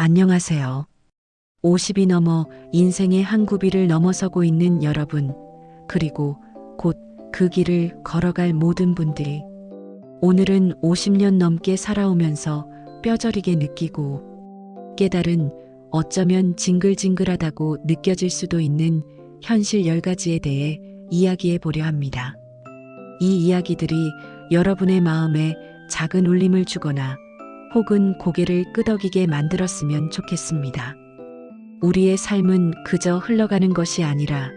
안녕하세요. 50이 넘어 인생의 한 구비를 넘어서고 있는 여러분, 그리고 곧 그 길을 걸어갈 모든 분들이 오늘은 50년 넘게 살아오면서 뼈저리게 느끼고 깨달은 어쩌면 징글징글하다고 느껴질 수도 있는 현실 10가지에 대해 이야기해 보려 합니다. 이 이야기들이 여러분의 마음에 작은 울림을 주거나 혹은 고개를 끄덕이게 만들었으면 좋겠습니다. 우리의 삶은 그저 흘러가는 것이 아니라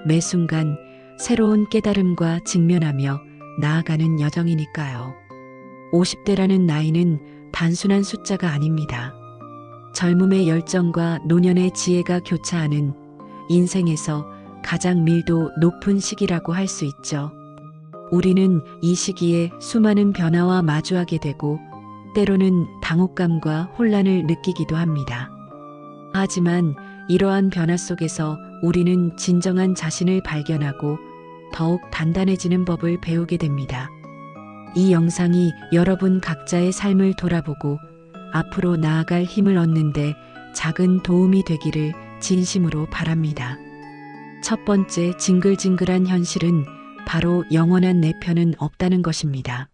매 순간 새로운 깨달음과 직면하며 나아가는 여정이니까요. 50대라는 나이는 단순한 숫자가 아닙니다. 젊음의 열정과 노년의 지혜가 교차하는 인생에서 가장 밀도 높은 시기라고 할 수 있죠. 우리는 이 시기에 수많은 변화와 마주하게 되고 때로는 당혹감과 혼란을 느끼기도 합니다. 하지만 이러한 변화 속에서 우리는 진정한 자신을 발견하고 더욱 단단해지는 법을 배우게 됩니다. 이 영상이 여러분 각자의 삶을 돌아보고 앞으로 나아갈 힘을 얻는데 작은 도움이 되기를 진심으로 바랍니다. 첫 번째 징글징글한 현실은 바로 영원한 내 편은 없다는 것입니다.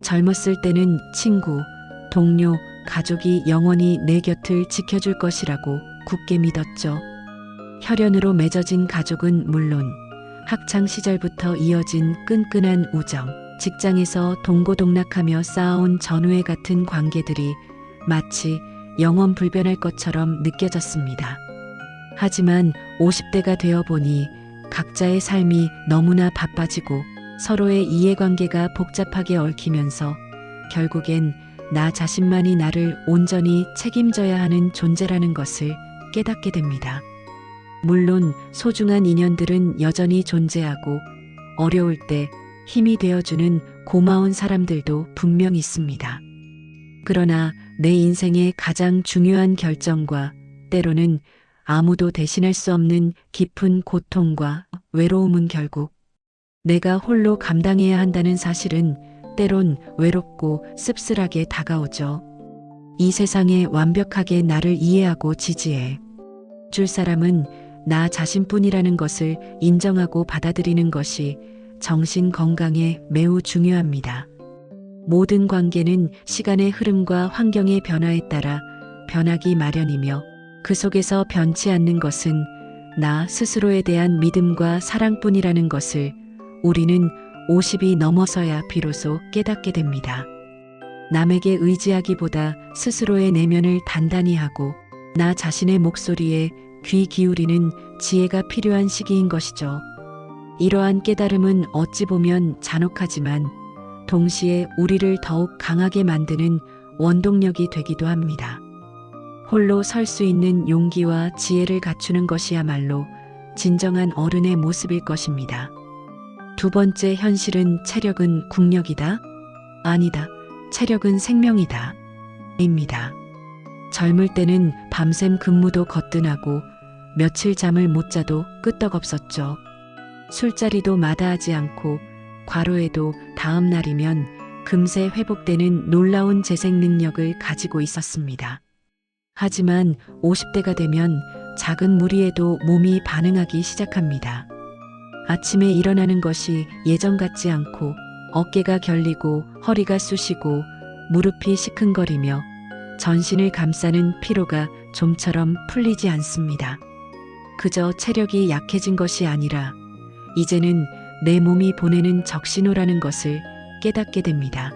젊었을 때는 친구, 동료, 가족이 영원히 내 곁을 지켜줄 것이라고 굳게 믿었죠. 혈연으로 맺어진 가족은 물론 학창 시절부터 이어진 끈끈한 우정, 직장에서 동고동락하며 쌓아온 전우애 같은 관계들이 마치 영원 불변할 것처럼 느껴졌습니다. 하지만 50대가 되어 보니 각자의 삶이 너무나 바빠지고 서로의 이해관계가 복잡하게 얽히면서 결국엔 나 자신만이 나를 온전히 책임져야 하는 존재라는 것을 깨닫게 됩니다. 물론 소중한 인연들은 여전히 존재하고 어려울 때 힘이 되어주는 고마운 사람들도 분명 있습니다. 그러나 내 인생의 가장 중요한 결정과 때로는 아무도 대신할 수 없는 깊은 고통과 외로움은 결국 내가 홀로 감당해야 한다는 사실은 때론 외롭고 씁쓸하게 다가오죠. 이 세상에 완벽하게 나를 이해하고 지지해 줄 사람은 나 자신뿐이라는 것을 인정하고 받아들이는 것이 정신 건강에 매우 중요합니다. 모든 관계는 시간의 흐름과 환경의 변화에 따라 변하기 마련이며 그 속에서 변치 않는 것은 나 스스로에 대한 믿음과 사랑뿐이라는 것을 우리는 50이 넘어서야 비로소 깨닫게 됩니다. 남에게 의지하기보다 스스로의 내면을 단단히 하고 나 자신의 목소리에 귀 기울이는 지혜가 필요한 시기인 것이죠. 이러한 깨달음은 어찌 보면 잔혹하지만 동시에 우리를 더욱 강하게 만드는 원동력이 되기도 합니다. 홀로 설 수 있는 용기와 지혜를 갖추는 것이야말로 진정한 어른의 모습일 것입니다. 두 번째 현실은 체력은 국력이다? 아니다. 체력은 생명이다. 입니다. 젊을 때는 밤샘 근무도 거뜬하고 며칠 잠을 못 자도 끄떡없었죠. 술자리도 마다하지 않고 과로해도 다음 날이면 금세 회복되는 놀라운 재생 능력을 가지고 있었습니다. 하지만 50대가 되면 작은 무리에도 몸이 반응하기 시작합니다. 아침에 일어나는 것이 예전 같지 않고 어깨가 결리고 허리가 쑤시고 무릎이 시큰거리며 전신을 감싸는 피로가 좀처럼 풀리지 않습니다. 그저 체력이 약해진 것이 아니라 이제는 내 몸이 보내는 적신호라는 것을 깨닫게 됩니다.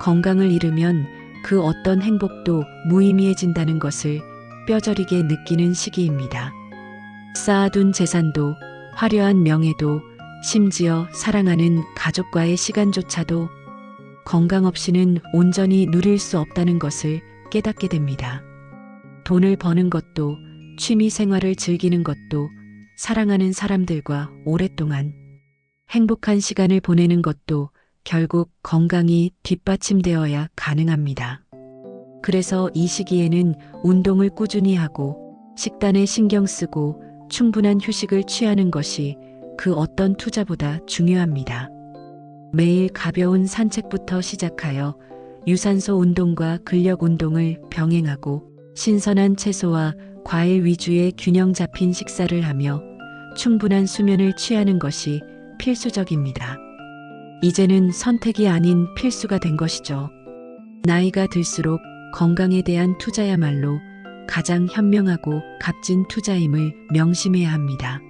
건강을 잃으면 그 어떤 행복도 무의미해진다는 것을 뼈저리게 느끼는 시기입니다. 쌓아둔 재산도 화려한 명예도 심지어 사랑하는 가족과의 시간조차도 건강 없이는 온전히 누릴 수 없다는 것을 깨닫게 됩니다. 돈을 버는 것도 취미 생활을 즐기는 것도 사랑하는 사람들과 오랫동안 행복한 시간을 보내는 것도 결국 건강이 뒷받침되어야 가능합니다. 그래서 이 시기에는 운동을 꾸준히 하고 식단에 신경 쓰고 충분한 휴식을 취하는 것이 그 어떤 투자보다 중요합니다. 매일 가벼운 산책부터 시작하여 유산소 운동과 근력 운동을 병행하고 신선한 채소와 과일 위주의 균형 잡힌 식사를 하며 충분한 수면을 취하는 것이 필수적입니다. 이제는 선택이 아닌 필수가 된 것이죠. 나이가 들수록 건강에 대한 투자야말로 가장 현명하고 값진 투자임을 명심해야 합니다.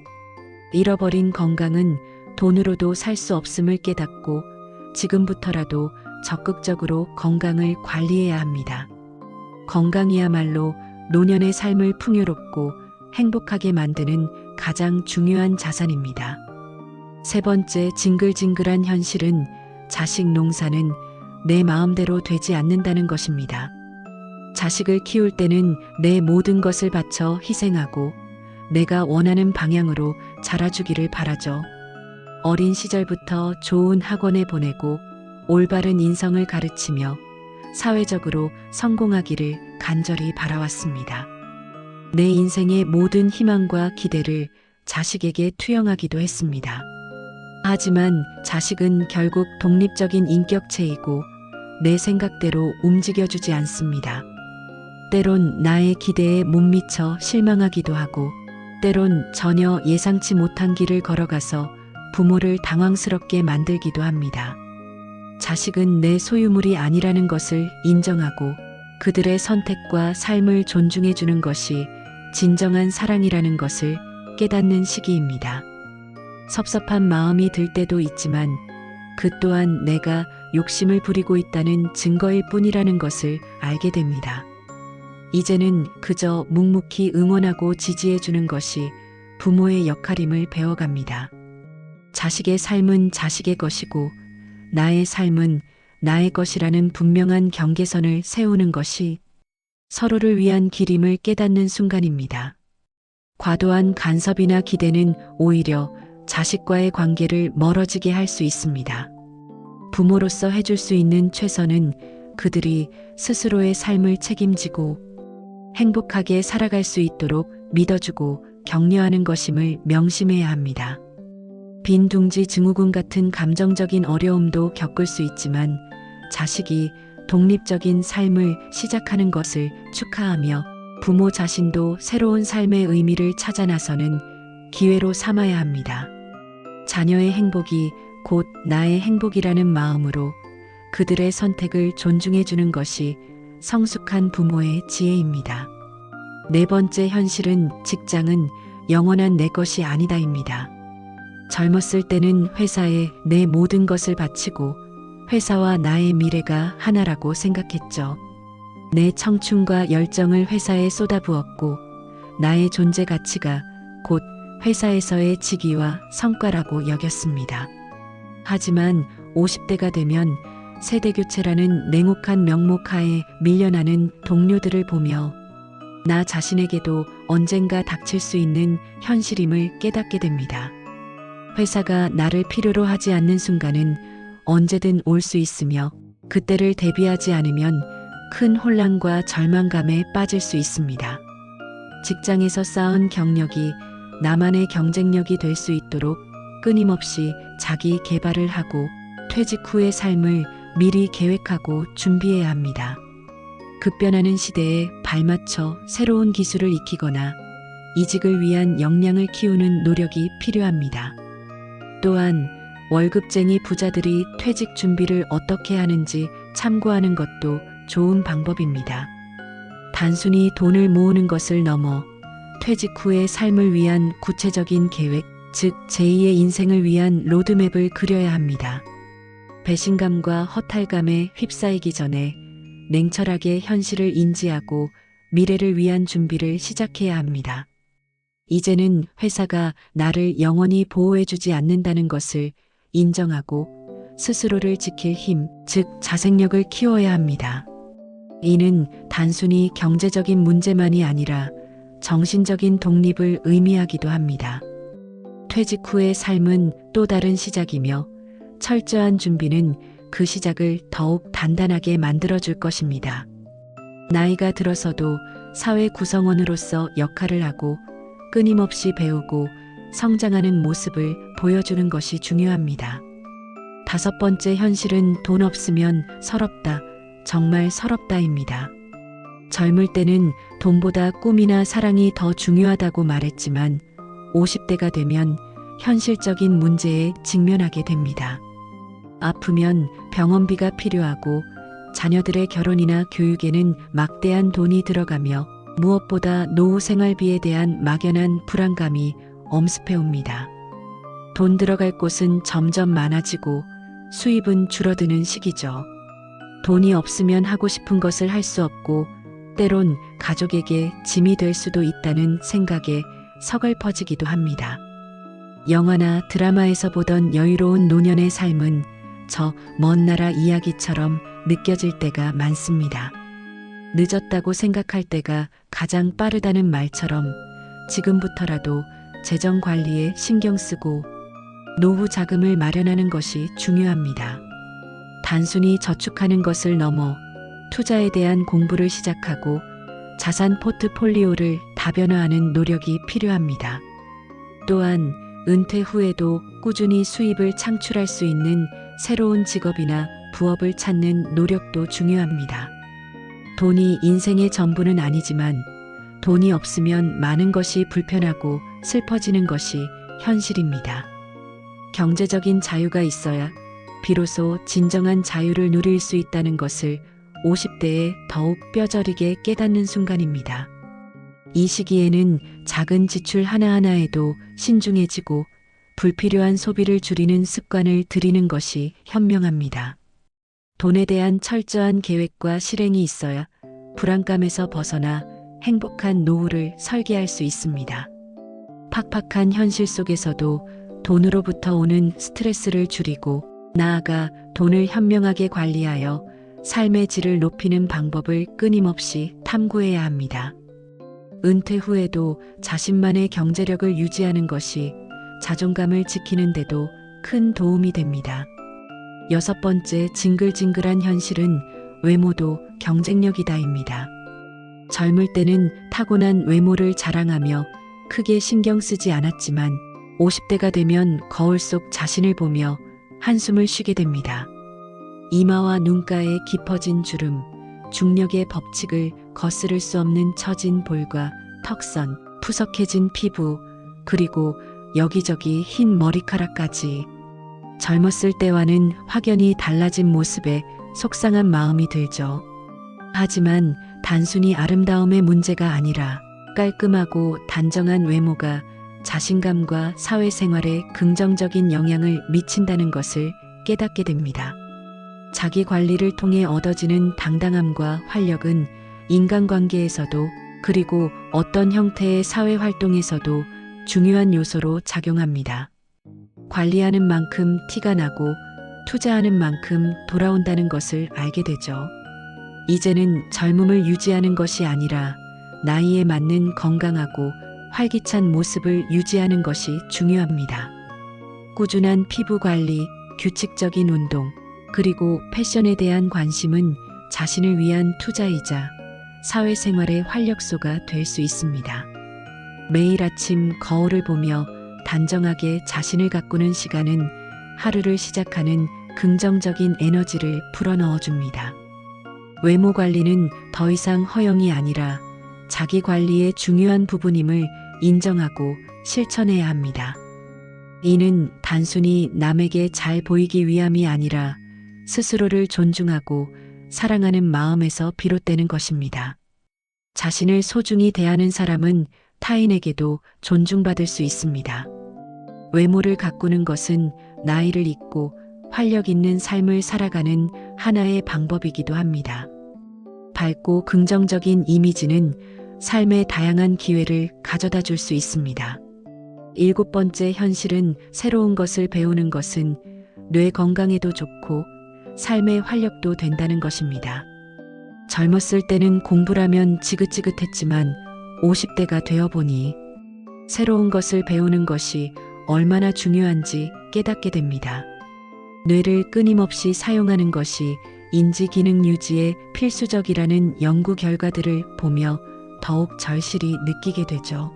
잃어버린 건강은 돈으로도 살 수 없음을 깨닫고 지금부터라도 적극적으로 건강을 관리해야 합니다. 건강이야말로 노년의 삶을 풍요롭고 행복하게 만드는 가장 중요한 자산입니다. 세 번째, 징글징글한 현실은 자식 농사는 내 마음대로 되지 않는다는 것입니다. 자식을 키울 때는 내 모든 것을 바쳐 희생하고 내가 원하는 방향으로 자라주기를 바라죠. 어린 시절부터 좋은 학원에 보내고 올바른 인성을 가르치며 사회적으로 성공하기를 간절히 바라왔습니다. 내 인생의 모든 희망과 기대를 자식에게 투영하기도 했습니다. 하지만 자식은 결국 독립적인 인격체이고 내 생각대로 움직여주지 않습니다. 때론 나의 기대에 못 미쳐 실망하기도 하고 때론 전혀 예상치 못한 길을 걸어가서 부모를 당황스럽게 만들기도 합니다. 자식은 내 소유물이 아니라는 것을 인정하고 그들의 선택과 삶을 존중해주는 것이 진정한 사랑이라는 것을 깨닫는 시기입니다. 섭섭한 마음이 들 때도 있지만 그 또한 내가 욕심을 부리고 있다는 증거일 뿐이라는 것을 알게 됩니다. 이제는 그저 묵묵히 응원하고 지지해주는 것이 부모의 역할임을 배워갑니다. 자식의 삶은 자식의 것이고 나의 삶은 나의 것이라는 분명한 경계선을 세우는 것이 서로를 위한 길임을 깨닫는 순간입니다. 과도한 간섭이나 기대는 오히려 자식과의 관계를 멀어지게 할 수 있습니다. 부모로서 해줄 수 있는 최선은 그들이 스스로의 삶을 책임지고 행복하게 살아갈 수 있도록 믿어주고 격려하는 것임을 명심해야 합니다. 빈둥지 증후군 같은 감정적인 어려움도 겪을 수 있지만 자식이 독립적인 삶을 시작하는 것을 축하하며 부모 자신도 새로운 삶의 의미를 찾아 나서는 기회로 삼아야 합니다. 자녀의 행복이 곧 나의 행복이라는 마음으로 그들의 선택을 존중해주는 것이 성숙한 부모의 지혜입니다. 네 번째 현실은 직장은 영원한 내 것이 아니다입니다. 젊었을 때는 회사에 내 모든 것을 바치고 회사와 나의 미래가 하나라고 생각했죠. 내 청춘과 열정을 회사에 쏟아부었고 나의 존재 가치가 곧 회사에서의 직위와 성과라고 여겼습니다. 하지만 50대가 되면 세대교체라는 냉혹한 명목 하에 밀려나는 동료들을 보며 나 자신에게도 언젠가 닥칠 수 있는 현실임을 깨닫게 됩니다. 회사가 나를 필요로 하지 않는 순간은 언제든 올 수 있으며 그때를 대비하지 않으면 큰 혼란과 절망감에 빠질 수 있습니다. 직장에서 쌓은 경력이 나만의 경쟁력이 될 수 있도록 끊임없이 자기 개발을 하고 퇴직 후의 삶을 미리 계획하고 준비해야 합니다. 급변하는 시대에 발맞춰 새로운 기술을 익히거나 이직을 위한 역량을 키우는 노력이 필요합니다. 또한 월급쟁이 부자들이 퇴직 준비를 어떻게 하는지 참고하는 것도 좋은 방법입니다. 단순히 돈을 모으는 것을 넘어 퇴직 후의 삶을 위한 구체적인 계획, 즉 제2의 인생을 위한 로드맵을 그려야 합니다. 배신감과 허탈감에 휩싸이기 전에 냉철하게 현실을 인지하고 미래를 위한 준비를 시작해야 합니다. 이제는 회사가 나를 영원히 보호해주지 않는다는 것을 인정하고 스스로를 지킬 힘, 즉 자생력을 키워야 합니다. 이는 단순히 경제적인 문제만이 아니라 정신적인 독립을 의미하기도 합니다. 퇴직 후의 삶은 또 다른 시작이며 철저한 준비는 그 시작을 더욱 단단하게 만들어줄 것입니다. 나이가 들어서도 사회 구성원으로서 역할을 하고 끊임없이 배우고 성장하는 모습을 보여주는 것이 중요합니다. 다섯 번째 현실은 돈 없으면 서럽다, 정말 서럽다입니다. 젊을 때는 돈보다 꿈이나 사랑이 더 중요하다고 말했지만 50대가 되면 현실적인 문제에 직면하게 됩니다. 아프면 병원비가 필요하고 자녀들의 결혼이나 교육에는 막대한 돈이 들어가며 무엇보다 노후 생활비에 대한 막연한 불안감이 엄습해 옵니다. 돈 들어갈 곳은 점점 많아지고 수입은 줄어드는 시기죠. 돈이 없으면 하고 싶은 것을 할 수 없고 때론 가족에게 짐이 될 수도 있다는 생각에 서글퍼지기도 합니다. 영화나 드라마에서 보던 여유로운 노년의 삶은 저 먼 나라 이야기처럼 느껴질 때가 많습니다. 늦었다고 생각할 때가 가장 빠르다는 말처럼 지금부터라도 재정 관리에 신경 쓰고 노후 자금을 마련하는 것이 중요합니다. 단순히 저축하는 것을 넘어 투자에 대한 공부를 시작하고 자산 포트폴리오를 다변화하는 노력이 필요합니다. 또한 은퇴 후에도 꾸준히 수입을 창출할 수 있는 새로운 직업이나 부업을 찾는 노력도 중요합니다. 돈이 인생의 전부는 아니지만 돈이 없으면 많은 것이 불편하고 슬퍼지는 것이 현실입니다. 경제적인 자유가 있어야 비로소 진정한 자유를 누릴 수 있다는 것을 50대에 더욱 뼈저리게 깨닫는 순간입니다. 이 시기에는 작은 지출 하나하나에도 신중해지고 불필요한 소비를 줄이는 습관을 들이는 것이 현명합니다. 돈에 대한 철저한 계획과 실행이 있어야 불안감에서 벗어나 행복한 노후를 설계할 수 있습니다. 팍팍한 현실 속에서도 돈으로부터 오는 스트레스를 줄이고 나아가 돈을 현명하게 관리하여 삶의 질을 높이는 방법을 끊임없이 탐구해야 합니다. 은퇴 후에도 자신만의 경제력을 유지하는 것이 자존감을 지키는 데도 큰 도움이 됩니다. 6번째, 징글징글한 현실은 외모도 경쟁력이다입니다. 젊을 때는 타고난 외모를 자랑하며 크게 신경 쓰지 않았지만 50대가 되면 거울 속 자신을 보며 한숨을 쉬게 됩니다. 이마와 눈가에 깊어진 주름, 중력의 법칙을 거스를 수 없는 처진 볼과 턱선, 푸석해진 피부, 그리고 여기저기 흰 머리카락까지 젊었을 때와는 확연히 달라진 모습에 속상한 마음이 들죠. 하지만 단순히 아름다움의 문제가 아니라 깔끔하고 단정한 외모가 자신감과 사회생활에 긍정적인 영향을 미친다는 것을 깨닫게 됩니다. 자기 관리를 통해 얻어지는 당당함과 활력은 인간관계에서도 그리고 어떤 형태의 사회활동에서도 중요한 요소로 작용합니다. 관리하는 만큼 티가 나고 투자하는 만큼 돌아온다는 것을 알게 되죠. 이제는 젊음을 유지하는 것이 아니라 나이에 맞는 건강하고 활기찬 모습을 유지하는 것이 중요합니다. 꾸준한 피부 관리, 규칙적인 운동, 그리고 패션에 대한 관심은 자신을 위한 투자이자 사회생활의 활력소가 될 수 있습니다. 매일 아침 거울을 보며 단정하게 자신을 가꾸는 시간은 하루를 시작하는 긍정적인 에너지를 불어넣어 줍니다. 외모 관리는 더 이상 허영이 아니라 자기 관리의 중요한 부분임을 인정하고 실천해야 합니다. 이는 단순히 남에게 잘 보이기 위함이 아니라 스스로를 존중하고 사랑하는 마음에서 비롯되는 것입니다. 자신을 소중히 대하는 사람은 타인에게도 존중받을 수 있습니다. 외모를 가꾸는 것은 나이를 잊고 활력 있는 삶을 살아가는 하나의 방법이기도 합니다. 밝고 긍정적인 이미지는 삶의 다양한 기회를 가져다 줄 수 있습니다. 7번째, 현실은 새로운 것을 배우는 것은 뇌 건강에도 좋고 삶의 활력도 된다는 것입니다. 젊었을 때는 공부라면 지긋지긋했지만 50대가 되어보니 새로운 것을 배우는 것이 얼마나 중요한지 깨닫게 됩니다. 뇌를 끊임없이 사용하는 것이 인지 기능 유지에 필수적이라는 연구 결과들을 보며 더욱 절실히 느끼게 되죠.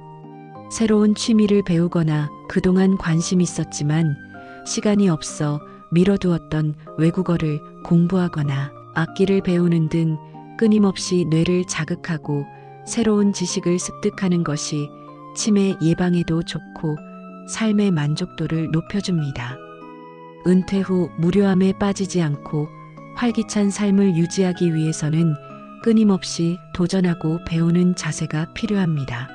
새로운 취미를 배우거나 그동안 관심 있었지만 시간이 없어 미뤄두었던 외국어를 공부하거나 악기를 배우는 등 끊임없이 뇌를 자극하고 새로운 지식을 습득하는 것이 치매 예방에도 좋고 삶의 만족도를 높여줍니다. 은퇴 후 무료함에 빠지지 않고 활기찬 삶을 유지하기 위해서는 끊임없이 도전하고 배우는 자세가 필요합니다.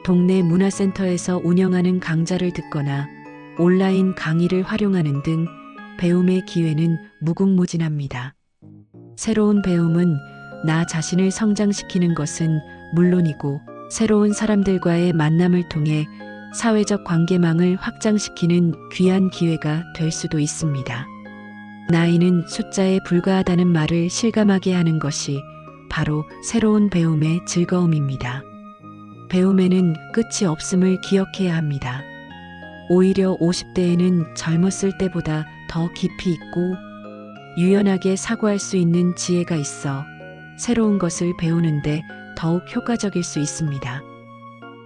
동네 문화센터에서 운영하는 강좌를 듣거나 온라인 강의를 활용하는 등 배움의 기회는 무궁무진합니다. 새로운 배움은 나 자신을 성장시키는 것은 물론이고 새로운 사람들과의 만남을 통해 사회적 관계망을 확장시키는 귀한 기회가 될 수도 있습니다. 나이는 숫자에 불과하다는 말을 실감하게 하는 것이 바로 새로운 배움의 즐거움입니다. 배움에는 끝이 없음을 기억해야 합니다. 오히려 50대에는 젊었을 때보다 더 깊이 있고 유연하게 사고할 수 있는 지혜가 있어 새로운 것을 배우는데 더욱 효과적일 수 있습니다.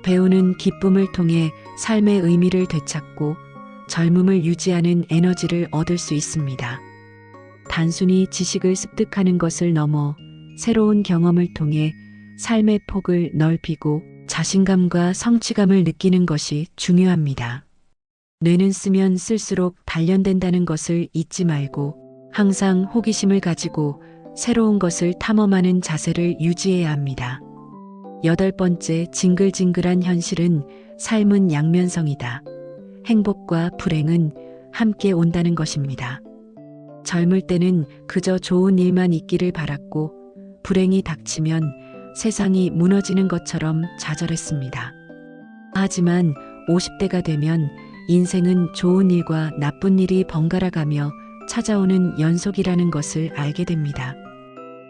배우는 기쁨을 통해 삶의 의미를 되찾고 젊음을 유지하는 에너지를 얻을 수 있습니다. 단순히 지식을 습득하는 것을 넘어 새로운 경험을 통해 삶의 폭을 넓히고 자신감과 성취감을 느끼는 것이 중요합니다. 뇌는 쓰면 쓸수록 단련된다는 것을 잊지 말고 항상 호기심을 가지고 새로운 것을 탐험하는 자세를 유지해야 합니다. 8번째, 징글징글한 현실은 삶은 양면성이다. 행복과 불행은 함께 온다는 것입니다. 젊을 때는 그저 좋은 일만 있기를 바랐고 불행이 닥치면 세상이 무너지는 것처럼 좌절했습니다. 하지만 50대가 되면 인생은 좋은 일과 나쁜 일이 번갈아 가며 찾아오는 연속이라는 것을 알게 됩니다.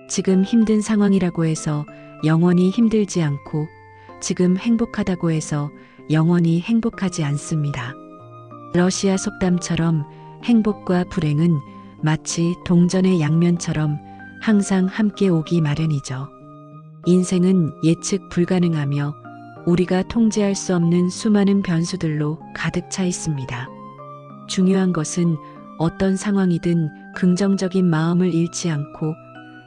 지금 힘든 상황이라고 해서 영원히 힘들지 않고 지금 행복하다고 해서 영원히 행복하지 않습니다. 러시아 속담처럼 행복과 불행은 마치 동전의 양면처럼 항상 함께 오기 마련이죠. 인생은 예측 불가능하며 우리가 통제할 수 없는 수많은 변수들로 가득 차 있습니다. 중요한 것은 어떤 상황이든 긍정적인 마음을 잃지 않고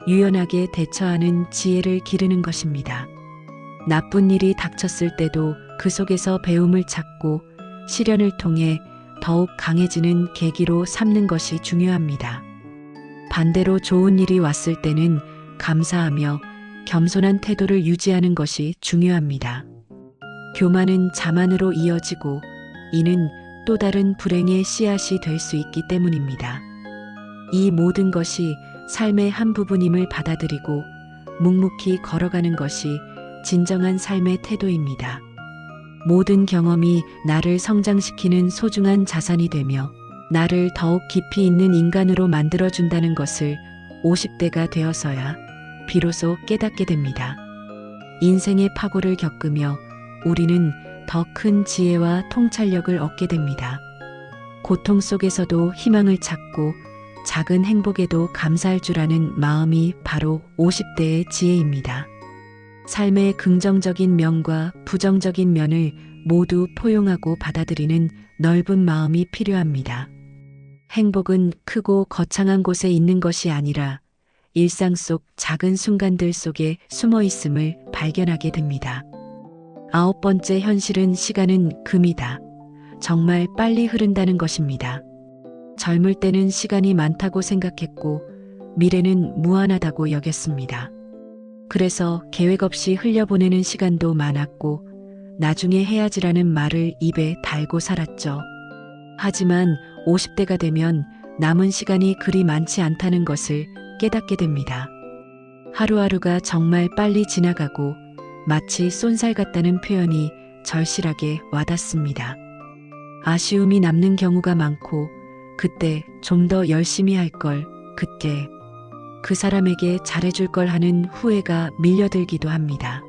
유연하게 대처하는 지혜를 기르는 것입니다. 나쁜 일이 닥쳤을 때도 그 속에서 배움을 찾고 시련을 통해 더욱 강해지는 계기로 삼는 것이 중요합니다. 반대로 좋은 일이 왔을 때는 감사하며 겸손한 태도를 유지하는 것이 중요합니다. 교만은 자만으로 이어지고 이는 또 다른 불행의 씨앗이 될 수 있기 때문입니다. 이 모든 것이 삶의 한 부분임을 받아들이고 묵묵히 걸어가는 것이 진정한 삶의 태도입니다. 모든 경험이 나를 성장시키는 소중한 자산이 되며 나를 더욱 깊이 있는 인간으로 만들어준다는 것을 50대가 되어서야 비로소 깨닫게 됩니다. 인생의 파고를 겪으며 우리는 더 큰 지혜와 통찰력을 얻게 됩니다. 고통 속에서도 희망을 찾고 작은 행복에도 감사할 줄 아는 마음이 바로 50대의 지혜입니다. 삶의 긍정적인 면과 부정적인 면을 모두 포용하고 받아들이는 넓은 마음이 필요합니다. 행복은 크고 거창한 곳에 있는 것이 아니라 일상 속 작은 순간들 속에 숨어 있음을 발견하게 됩니다. 9번째, 현실은 시간은 금이다. 정말 빨리 흐른다는 것입니다. 젊을 때는 시간이 많다고 생각했고 미래는 무한하다고 여겼습니다. 그래서 계획 없이 흘려보내는 시간도 많았고 나중에 해야지라는 말을 입에 달고 살았죠. 하지만 50대가 되면 남은 시간이 그리 많지 않다는 것을 깨닫게 됩니다. 하루하루가 정말 빨리 지나가고 마치 쏜살 같다는 표현이 절실하게 와닿습니다. 아쉬움이 남는 경우가 많고 그때 좀 더 열심히 할 걸, 그때 그 사람에게 잘해줄 걸 하는 후회가 밀려들기도 합니다.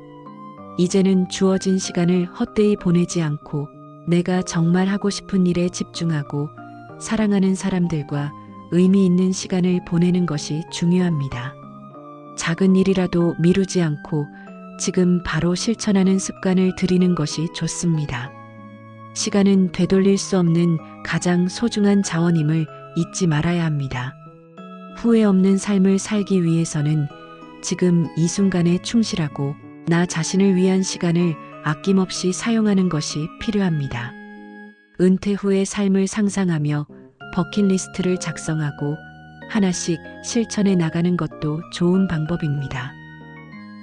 이제는 주어진 시간을 헛되이 보내지 않고 내가 정말 하고 싶은 일에 집중하고 사랑하는 사람들과 의미 있는 시간을 보내는 것이 중요합니다. 작은 일이라도 미루지 않고 지금 바로 실천하는 습관을 들이는 것이 좋습니다. 시간은 되돌릴 수 없는 가장 소중한 자원임을 잊지 말아야 합니다. 후회 없는 삶을 살기 위해서는 지금 이 순간에 충실하고 나 자신을 위한 시간을 아낌없이 사용하는 것이 필요합니다. 은퇴 후의 삶을 상상하며 버킷리스트를 작성하고 하나씩 실천해 나가는 것도 좋은 방법입니다.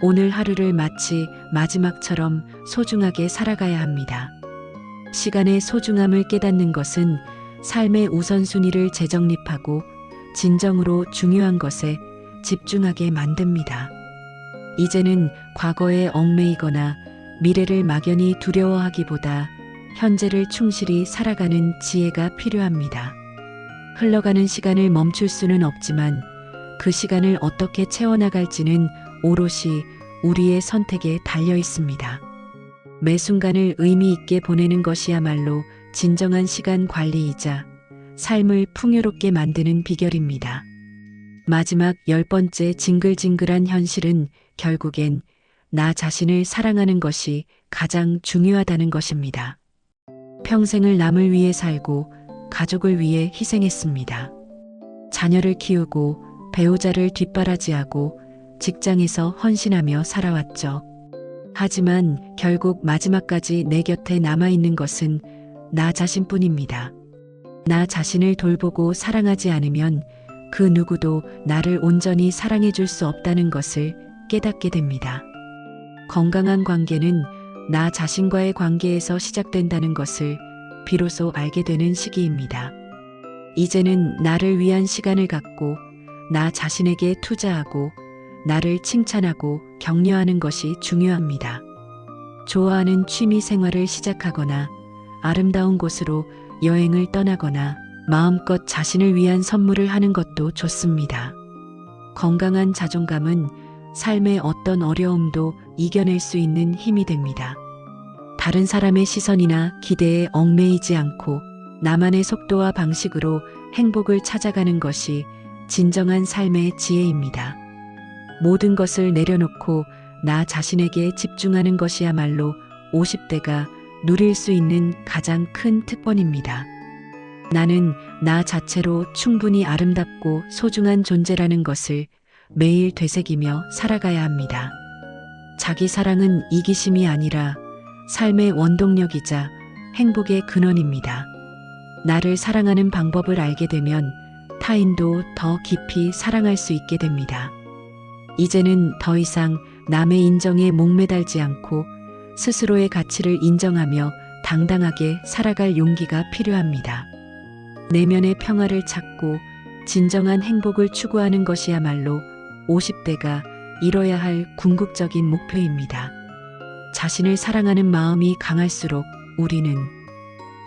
오늘 하루를 마치 마지막처럼 소중하게 살아가야 합니다. 시간의 소중함을 깨닫는 것은 삶의 우선순위를 재정립하고 진정으로 중요한 것에 집중하게 만듭니다. 이제는 과거에 얽매이거나 미래를 막연히 두려워하기보다 현재를 충실히 살아가는 지혜가 필요합니다. 흘러가는 시간을 멈출 수는 없지만 그 시간을 어떻게 채워나갈지는 오롯이 우리의 선택에 달려 있습니다. 매 순간을 의미 있게 보내는 것이야말로 진정한 시간 관리이자 삶을 풍요롭게 만드는 비결입니다. 마지막 10번째 징글징글한 현실은 결국엔 나 자신을 사랑하는 것이 가장 중요하다는 것입니다. 평생을 남을 위해 살고 가족을 위해 희생했습니다. 자녀를 키우고 배우자를 뒷바라지하고 직장에서 헌신하며 살아왔죠. 하지만 결국 마지막까지 내 곁에 남아있는 것은 나 자신뿐입니다. 나 자신을 돌보고 사랑하지 않으면 그 누구도 나를 온전히 사랑해 줄 수 없다는 것을 깨닫게 됩니다. 건강한 관계는 나 자신과의 관계에서 시작된다는 것을 비로소 알게 되는 시기입니다. 이제는 나를 위한 시간을 갖고 나 자신에게 투자하고 나를 칭찬하고 격려하는 것이 중요합니다. 좋아하는 취미 생활을 시작하거나 아름다운 곳으로 여행을 떠나거나 마음껏 자신을 위한 선물을 하는 것도 좋습니다. 건강한 자존감은 삶의 어떤 어려움도 이겨낼 수 있는 힘이 됩니다. 다른 사람의 시선이나 기대에 얽매이지 않고 나만의 속도와 방식으로 행복을 찾아가는 것이 진정한 삶의 지혜입니다. 모든 것을 내려놓고 나 자신에게 집중하는 것이야말로 50대가 누릴 수 있는 가장 큰 특권입니다. 나는 나 자체로 충분히 아름답고 소중한 존재라는 것을 매일 되새기며 살아가야 합니다. 자기 사랑은 이기심이 아니라 삶의 원동력이자 행복의 근원입니다. 나를 사랑하는 방법을 알게 되면 타인도 더 깊이 사랑할 수 있게 됩니다. 이제는 더 이상 남의 인정에 목매달지 않고 스스로의 가치를 인정하며 당당하게 살아갈 용기가 필요합니다. 내면의 평화를 찾고 진정한 행복을 추구하는 것이야말로 50대가 이뤄야 할 궁극적인 목표입니다. 자신을 사랑하는 마음이 강할수록 우리는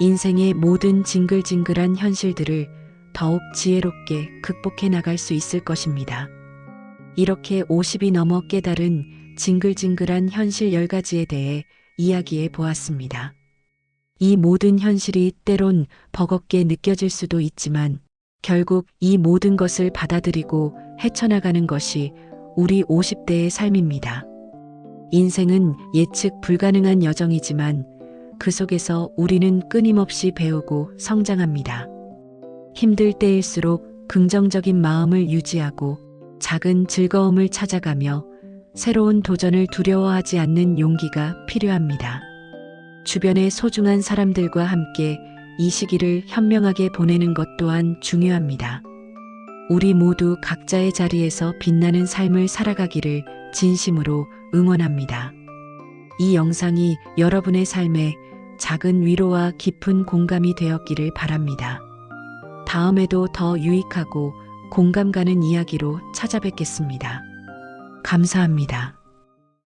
인생의 모든 징글징글한 현실들을 더욱 지혜롭게 극복해 나갈 수 있을 것입니다. 이렇게 50이 넘어 깨달은 징글징글한 현실 10가지에 대해 이야기해 보았습니다. 이 모든 현실이 때론 버겁게 느껴질 수도 있지만 결국 이 모든 것을 받아들이고 헤쳐나가는 것이 우리 50대의 삶입니다. 인생은 예측 불가능한 여정이지만 그 속에서 우리는 끊임없이 배우고 성장합니다. 힘들 때일수록 긍정적인 마음을 유지하고 작은 즐거움을 찾아가며 새로운 도전을 두려워하지 않는 용기가 필요합니다. 주변의 소중한 사람들과 함께 이 시기를 현명하게 보내는 것 또한 중요합니다. 우리 모두 각자의 자리에서 빛나는 삶을 살아가기를 진심으로 응원합니다. 이 영상이 여러분의 삶에 작은 위로와 깊은 공감이 되었기를 바랍니다. 다음에도 더 유익하고 공감 가는 이야기로 찾아뵙겠습니다. 감사합니다.